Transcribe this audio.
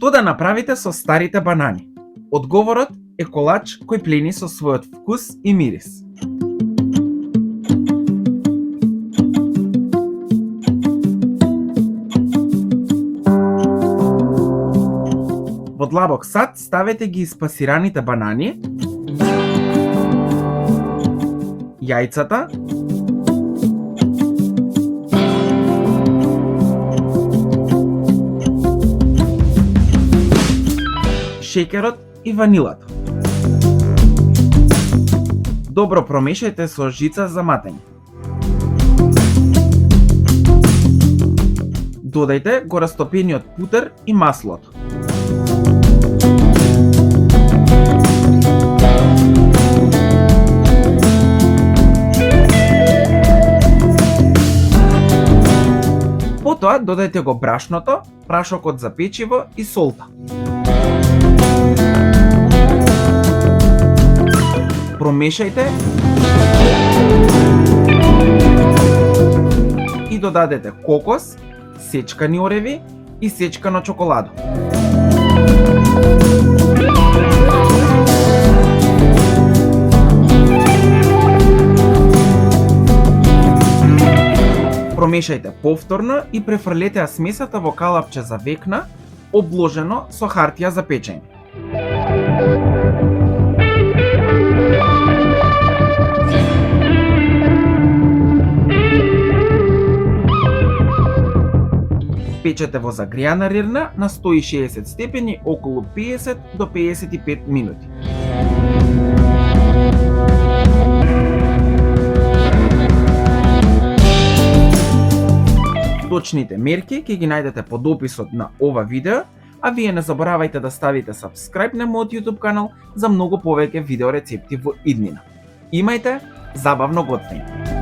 Што да направите со старите банани? Одговорот е колач кој плени со својот вкус и мирис. Во длабок сад ставете ги испасираните банани, јајцата, шеќерот и ванилата. Добро промешајте со жица за матење. Додајте го растопениот путер и маслото. Потоа додајте го брашното, прашокот за печиво и солта. Промешајте и додадете кокос, сечкани ореви и сечкано чоколадо. Промешајте повторно и префрлете ја смесата во калапче за векна, обложено со хартија за печење. Печете во загријана рирна на 160 степени околу 50 до 55 минути. Точните мерки ќе ги најдете под описот на ова видео, а вие не заборавајте да ставите subscribe на мојот YouTube канал за многу повеќе видео рецепти во иднина. Имајте забавно готвење!